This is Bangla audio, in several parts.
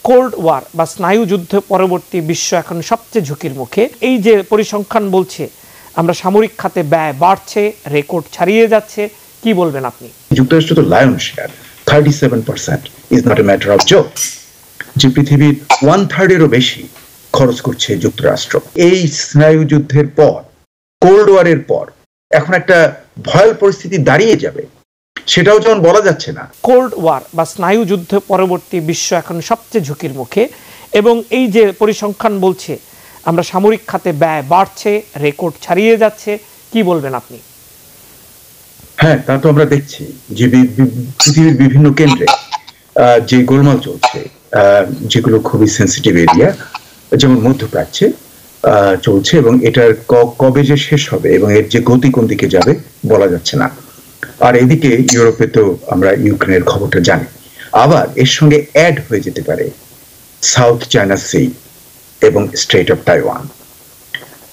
কোল্ড ওয়ার বা স্নায়ু যুদ্ধ পরবর্তী বিশ্ব এখন সবচেয়ে ঝুঁকির মুখে। এই যে পরিসংখ্যান বলছে আমরা সামরিক খাতে ব্যয় বাড়ছে, রেকর্ড ছাড়িয়ে যাচ্ছে, কি বলবেন আপনি? যুক্তরাষ্ট্র তো lion share 37% is not a matter of joke. যে পৃথিবীর 1/3 এরও বেশি খরচ করছে যুক্তরাষ্ট্র। এই স্নায়ু যুদ্ধের পর, কোল্ড ওয়ারের পর এখন একটা ভয়াল পরিস্থিতি দাঁড়িয়ে যাবে, সেটাও যেমন বলা যাচ্ছে না। কোল্ড ওয়ার বা স্নায়ু যুদ্ধ পরবর্তী বিশ্ব এখন সবচেয়ে ঝুঁকির মুখে, এবং এই যে পরিসংখ্যান বলছে আমরা সামরিক খাতে ব্যয় বাড়ছে, রেকর্ড ছাড়িয়ে যাচ্ছে, কি বলবেন আপনি? হ্যাঁ, তা তো আমরা দেখছি যে পৃথিবীর বিভিন্ন কেন্দ্রে যে গোলমাল চলছে, যেগুলো খুবই সেন্সিটিভ এরিয়া, যেমন মধ্যপ্রাচ্যে চলছে, এবং এটার কবে যে শেষ হবে এবং এর যে গতি কোন দিকে যাবে বলা যাচ্ছে না। আর এদিকে ইউরোপে তো আমরা ইউক্রেনের খবরটা জানি, আবার এর সঙ্গে অ্যাড হয়ে যেতে পারে সাউথ চায়না সি এবং স্ট্রেট অফ তাইওয়ান।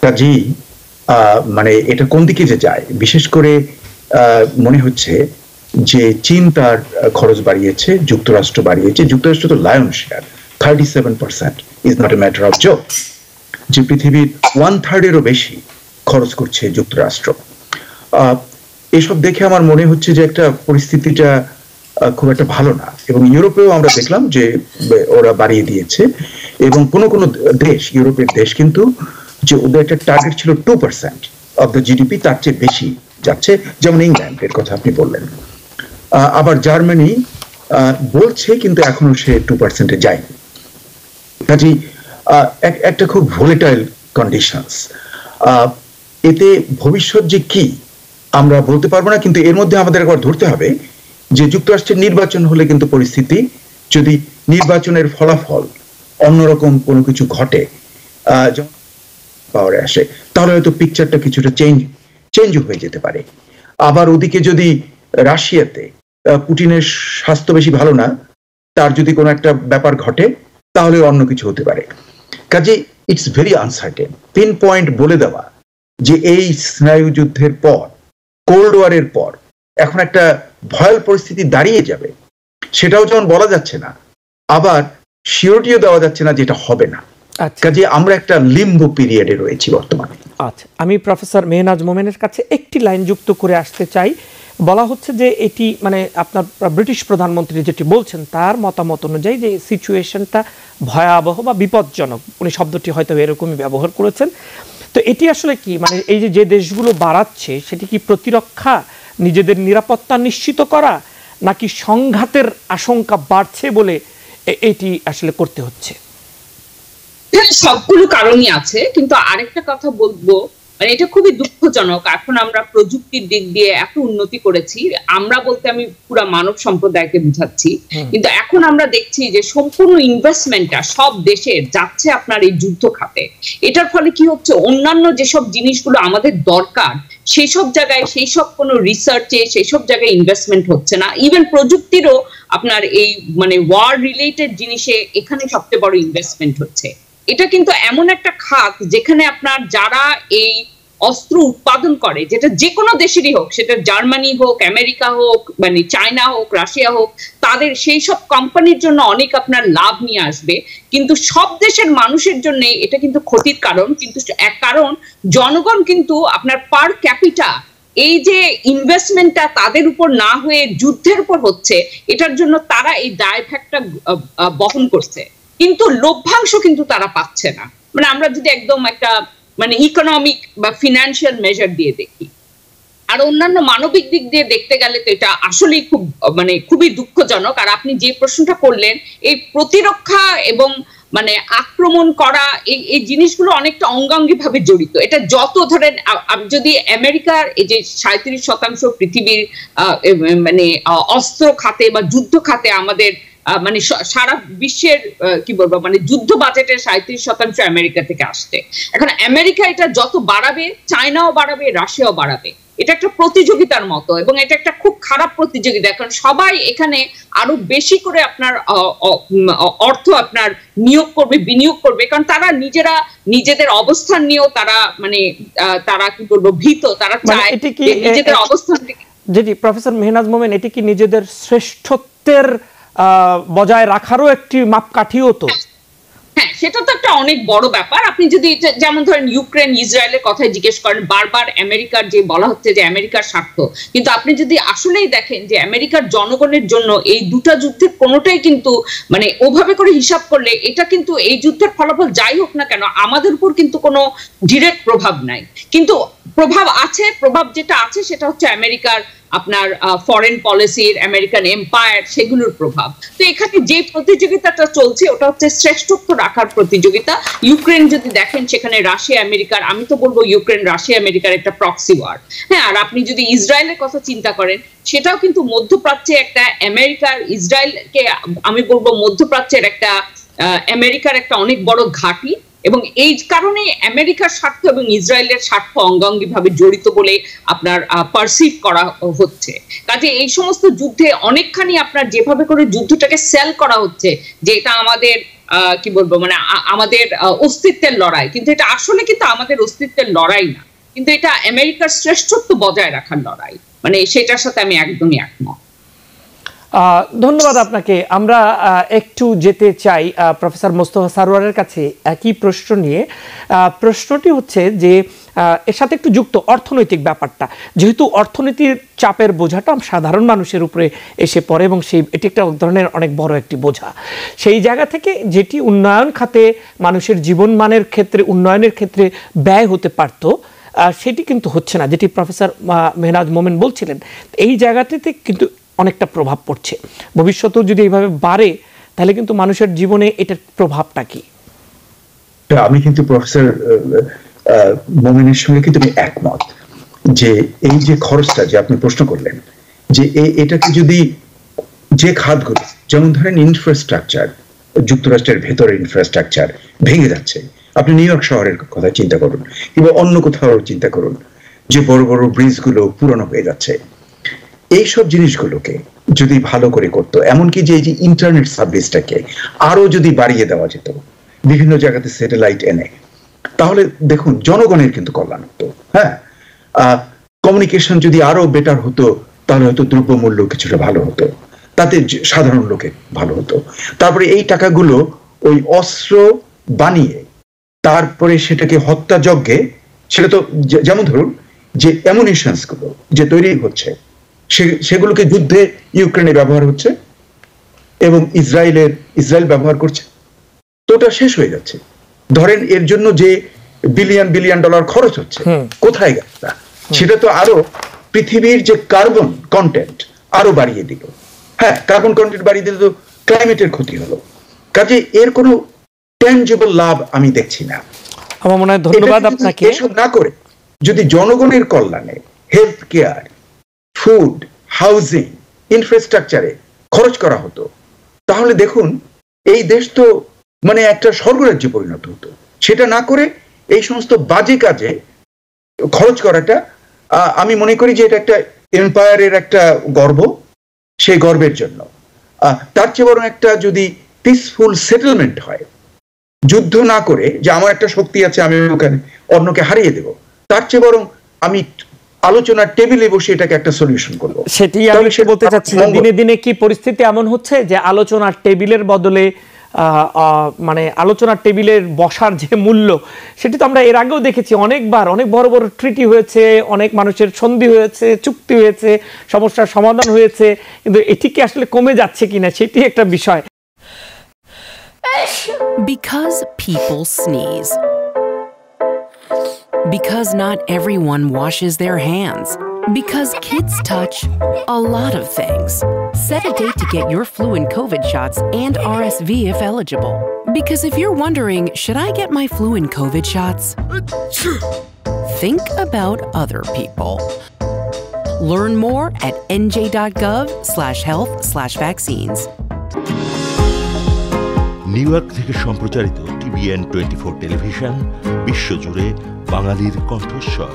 কাজেই মানে এটা কোন দিকে যে যায়, বিশেষ করে মনে হচ্ছে যে চীন তার খরচ বাড়িয়েছে, যুক্তরাষ্ট্র বাড়িয়েছে। যুক্তরাষ্ট্র তো lion share 37% is not a matter of joke. যে পৃথিবীর 1/3 এরও বেশি খরচ করছে যুক্তরাষ্ট্র। এসব দেখে আমার মনে হচ্ছে যে একটা পরিস্থিতিটা খুব একটা ভালো না, এবং ইউরোপেও আমরা দেখলাম যে ওরা বাড়িয়ে দিয়েছে, এবং কোনো কোনো দেশ, ইউরোপের দেশ কিন্তু যে ওদের একটা টার্গেট ছিল 2% অফ দ্য জিডিপি, তার চেয়ে বেশি যাচ্ছে, যেমন ইংল্যান্ডের কথা আপনি বললেন। আবার জার্মানি বলছে কিন্তু এখনো সে 2%-এ যায়নি। কাজেই একটা খুব ভোলেটাইল কন্ডিশনস। এতে ভবিষ্যৎ যে কি আমরা বলতে পারবো না, কিন্তু এর মধ্যে আমাদের একবার ধরতে হবে যে যুক্তরাষ্ট্রের নির্বাচন হলে কিন্তু পরিস্থিতি, যদি নির্বাচনের ফলাফল অন্যরকম কোনো কিছু ঘটে, পাওয়ারে আসে, তাহলে হয়তো পিকচারটা কিছুটা চেঞ্জ হয়ে যেতে পারে। আবার ওদিকে যদি রাশিয়াতে পুটিনের স্বাস্থ্য বেশি ভালো না, তার যদি কোনো একটা ব্যাপার ঘটে, তাহলে অন্য কিছু হতে পারে। কাজে it's very uncertain. Pin point বলে দেওয়া যে এই স্নায়ু যুদ্ধের পর, কোল্ড ওয়ারের পর এখন একটা ভয়াল পরিস্থিতি দাঁড়িয়ে যাবে, সেটাও যেমন বলা যাচ্ছে না, আবার শিওরিটিও দেওয়া যাচ্ছে না যেটা হবে না। কাজে আমরা একটা লিম্বো পিরিয়ডে রয়েছি বর্তমানে। আচ্ছা, আমি প্রফেসর মেহনাজ মোমেনের কাছে একটি লাইন যুক্ত করে আসতে চাই। বলা হচ্ছে যে এটি মানে আপনার ব্রিটিশ প্রধানমন্ত্রী যেটি বলছেন তার মতামত অনুযায়ী যে সিচুয়েশনটা ভয়াবহ বা বিপজ্জনক, উনি শব্দটি হয়তো এরকমই ব্যবহার করেছেন। তো এটি আসলে কি, মানে এই যে দেশগুলো বাড়াচ্ছে সেটি কি প্রতিরক্ষা, নিজেদের নিরাপত্তা নিশ্চিত করা, নাকি সংঘাতের আশঙ্কা বাড়ছে বলে এটি আসলে করতে হচ্ছে? সবগুলো কারণই আছে, কিন্তু আরেকটা কথা বলবো, মানে এটা খুবই দুঃখজনক। এখন আমরা প্রযুক্তির দিক দিয়ে এত উন্নতি করেছি, আমরা বলতে আমি পুরো মানব সম্প্রদায়কে বুঝাচ্ছি, কিন্তু এখন আমরা দেখছি যে সম্পূর্ণ ইনভেস্টমেন্টটা সব দেশের যাচ্ছে আপনার এই যুদ্ধ খাতে। এটার ফলে কি হচ্ছে, অন্যান্য যেসব জিনিসগুলো আমাদের দরকার সেই সব জায়গায়, সেই সব কোনো রিসার্চে সেই সব জায়গায় ইনভেস্টমেন্ট হচ্ছে না। ইভেন প্রযুক্তিরও আপনার এই মানে ওয়ার রিলেটেড জিনিসে এখানে সবচেয়ে বড় ইনভেস্টমেন্ট হচ্ছে। এটা কিন্তু এমন একটা খাত যেখানে আপনার যারা এই অস্ত্র উৎপাদন করে, যেটা যে কোনো দেশেরই হোক, সেটা জার্মানি হোক, আমেরিকা হোক, মানে চায়না হোক, রাশিয়া হোক, তাদের সেই সব কোম্পানির জন্য অনেক আপনার লাভ নিয়ে আসবে, কিন্তু সব দেশের মানুষের জন্য এটা কিন্তু ক্ষতির কারণ। কিন্তু এক কারণ, জনগণ কিন্তু আপনার পার ক্যাপিটা এই যে ইনভেস্টমেন্টটা তাদের উপর না হয়ে যুদ্ধের উপর হচ্ছে, এটার জন্য তারা এই দায়ভারটা বহন করছে, কিন্তু লভ্যাংশ কিন্তু তারা পাচ্ছে না। মানে আমরা যদি একদম একটা মানে ইকোনমিক বা ফিনান্সিয়াল মেজার দিয়ে দেখি, আর অন্যান্য মানবিক দিক দিয়ে দেখতে গেলে তো এটা আসলেই খুব মানে খুবই দুঃখজনক। আর আপনি যে প্রশ্নটা করলেন, এই প্রতিরক্ষা এবং মানে আক্রমণ করা, এই জিনিসগুলো অনেকটা অঙ্গাঙ্গি ভাবে জড়িত। এটা যত ধরেন যদি আমেরিকার এই যে 37% পৃথিবীর মানে অস্ত্র খাতে বা যুদ্ধ খাতে আমাদের মানে সারা বিশ্বের কি বলবো মানে যুদ্ধ বাজেটের 37% আমেরিকা থেকে আসছে। এখন আমেরিকা এটা যত বাড়াবে, চায়নাও বাড়াবে, রাশিয়াও বাড়াবে। এটা একটা প্রতিযোগিতার মতো, এবং এটা একটা খুব খারাপ প্রতিযোগিতা। এখন সবাই এখানে আরো বেশি করে আপনার অর্থ আপনার নিয়োগ করবে, বিনিয়োগ করবে, কারণ তারা নিজেরা নিজেদের অবস্থান নিয়েও তারা মানে তারা কি বলবো ভীত, তারা চায় নিজেদের অবস্থান থেকে। জি প্রফেসর মেহনাজ মোমেন, এটি কি নিজেদের শ্রেষ্ঠত্বের বজায় রাখারও একটি মাপকাঠিও তো। হ্যাঁ, সেটা তো একটা অনেক বড় ব্যাপার। আপনি যদি যেমন ধরেন ইউক্রেন ইসরায়েলের কথাই জিজ্ঞেস করেন, বারবার আমেরিকার যে বলা হচ্ছে যে আমেরিকার স্বার্থ, কিন্তু আপনি যদি আসলেই দেখেন যে আমেরিকার জনগণের জন্য এই দুটা যুদ্ধের কোনোটাই কিন্তু মানে ওভাবে করে হিসাব করলে এটা কিন্তু এই যুদ্ধের ফলাফল যাই হোক না কেন আমাদের উপর কিন্তু কোনো ডিরেক্ট প্রভাব নাই, কিন্তু প্রভাব আছে। প্রভাব যেটা আছে সেটা হচ্ছে আমেরিকার আপনার ফরেন পলিসির, আমেরিকান এম্পায়ার, সেগুলোর প্রভাব। তো এখানে যে প্রতিযোগিতাটা চলছে ওটা হচ্ছে শ্রেষ্ঠত্ব রাখার প্রতিযোগিতা। ইউক্রেন যদি দেখেন সেখানে রাশিয়া আমেরিকার, আমি তো বলবো ইউক্রেন রাশিয়া আমেরিকার একটা প্রক্সি ওয়ার। হ্যাঁ, আর আপনি যদি ইসরায়েলের কথা চিন্তা করেন সেটাও কিন্তু মধ্যপ্রাচ্যে একটা আমেরিকার, ইসরায়েলকে আমি বলবো মধ্যপ্রাচ্যের একটা আমেরিকার একটা অনেক বড় ঘাঁটি, এবং এই কারণে আমেরিকার স্বার্থ এবং ইসরায়েলের স্বার্থ অঙ্গাঙ্গিভাবে জড়িত বলে আপনার পারসিভ করা হচ্ছে। কাজে এই সমস্ত যুদ্ধে অনেকখানি আপনার যেভাবে করে যুদ্ধটাকে সেল করা হচ্ছে যে এটা আমাদের কি বলবো মানে আমাদের অস্তিত্বের লড়াই, কিন্তু এটা আসলে কিন্তু আমাদের অস্তিত্বের লড়াই না, কিন্তু এটা আমেরিকার শ্রেষ্ঠত্ব বজায় রাখার লড়াই। মানে সেটার সাথে আমি একদমই একমত। ধন্যবাদ আপনাকে। আমরা একটু যেতে চাই প্রফেসর মোস্তফা সারোয়ারের কাছে একই প্রশ্ন নিয়ে। প্রশ্নটি হচ্ছে যে এর সাথে একটু যুক্ত অর্থনৈতিক ব্যাপারটা, যেহেতু অর্থনীতির চাপের বোঝাটা সাধারণ মানুষের উপরে এসে পড়ে এবং এটি একটা ধরনের অনেক বড় একটি বোঝা। সেই জায়গা থেকে যেটি উন্নয়ন খাতে মানুষের জীবনমানের ক্ষেত্রে, উন্নয়নের ক্ষেত্রে ব্যয় হতে পারত, সেটি কিন্তু হচ্ছে না, যেটি প্রফেসর মেহনাজ মোমেন বলছিলেন। এই জায়গাটিতে কিন্তু অনেকটা প্রভাব পড়ছে। ভবিষ্যতেও যদি এইভাবে বাড়ে তাহলে কিন্তু মানুষের জীবনে এটার প্রভাবটা কি? আমি কিন্তু প্রফেসর মোমেনের সঙ্গে কিন্তু আমি একমত যে এই যে খরচটা যে আপনি প্রশ্ন করলেন, যে এটাকে যদি যে খাতগুলো, যেমন ধরেন ইনফ্রাস্ট্রাকচার, যুক্তরাষ্ট্রের ভেতরে ইনফ্রাস্ট্রাকচার ভেঙে যাচ্ছে, আপনি নিউ ইয়র্ক শহরের কথা চিন্তা করুন কিংবা অন্য কোথাও চিন্তা করুন, যে বড় বড় ব্রিজগুলো পুরনো হয়ে যাচ্ছে, এইসব জিনিসগুলোকে যদি ভালো করে করতো, এমনকি যে ইন্টারনেট সার্ভিসটাকে আরো যদি বাড়িয়ে দেওয়া যেত, বিভিন্ন জায়গাতে স্যাটেলাইট এনে, তাহলে দেখুন জনগণের কিন্তু কল্যাণ হতো। হ্যাঁ, কমিউনিকেশন যদি আরো বেটার হতো তাহলে হয়তো দ্রব্যমূল্য কিছুটা ভালো হতো, তাতে সাধারণ লোকের ভালো হতো। তারপরে এই টাকাগুলো ওই অস্ত্র বানিয়ে তারপরে সেটাকে হত্যাযজ্ঞে, সেটা তো যেমন ধরুন যে অ্যামুনিশনস গুলো যে তৈরি হচ্ছে সেগুলোকে যুদ্ধে ইউক্রেনে ব্যবহার হচ্ছে এবং ইসরায়েল ব্যবহার করছে, তো ওটা শেষ হয়ে যাচ্ছে। ধরেন এর জন্য যে বিলিয়ন বিলিয়ন ডলার খরচ হচ্ছে, কোথায় গেল? সেটা তো আরো পৃথিবীর যে কার্বন কন্টেন্ট আরো বাড়িয়ে দিল। হ্যাঁ, কার্বন কন্টেন্ট বাড়িয়ে দিলে তো ক্লাইমেটের ক্ষতি হলো। কাজে এর কোনো ট্যানজিবল লাভ আমি দেখছি না। আমার মনে হয় ধন্যবাদ আপনাকে। এসব না করে যদি জনগণের কল্যাণে, হেলথ কেয়ার, ফুড, হাউজিং, ইনফ্রাস্ট্রাকচারে খরচ করা হতো, তাহলে দেখুন এই দেশ তো মানে একটা স্বর্গরাজ্যে পরিণত হতো। সেটা না করে এই সমস্ত বাজে কাজে খরচ করাটা, আমি মনে করি যে এটা একটা এম্পায়ারের একটা গর্ব, সেই গর্বের জন্য তার চেয়ে বরং একটা যদি পিসফুল সেটেলমেন্ট হয়, যুদ্ধ না করে যে আমার একটা শক্তি আছে আমি ওখানে অন্যকে হারিয়ে দেব, তার চেয়ে বরং আমি আলোচনার টেবিলে বসে এটাকে একটা সলিউশন করব। সেটি আমি বলতে চাচ্ছি, দিনে দিনে কি পরিস্থিতি এমন হচ্ছে যে আলোচনার টেবিলের বদলে মানে আলোচনার টেবিলের বসার যে মূল্য, সেটি তো আমরা এর আগেও দেখেছি অনেকবার, অনেক বড় বড় ট্রিটি হয়েছে, অনেক মানুষের সন্ধি হয়েছে, চুক্তি হয়েছে, সমস্যার সমাধান হয়েছে, কিন্তু এটি কি আসলে কমে যাচ্ছে কিনা সেটি একটা বিষয়। Because people sneeze. Because not everyone washes their hands. Because kids touch a lot of things. Set a date to get your flu and COVID shots and RSV if eligible. Because if you're wondering, should I get my flu and COVID shots? Think about other people. Learn more at nj.gov/health/vaccines. New York থেকে সম্প্রচারিত TVN 24 টেলিভিশন বিশ্বজুড়ে বাঙালির কণ্ঠস্বর।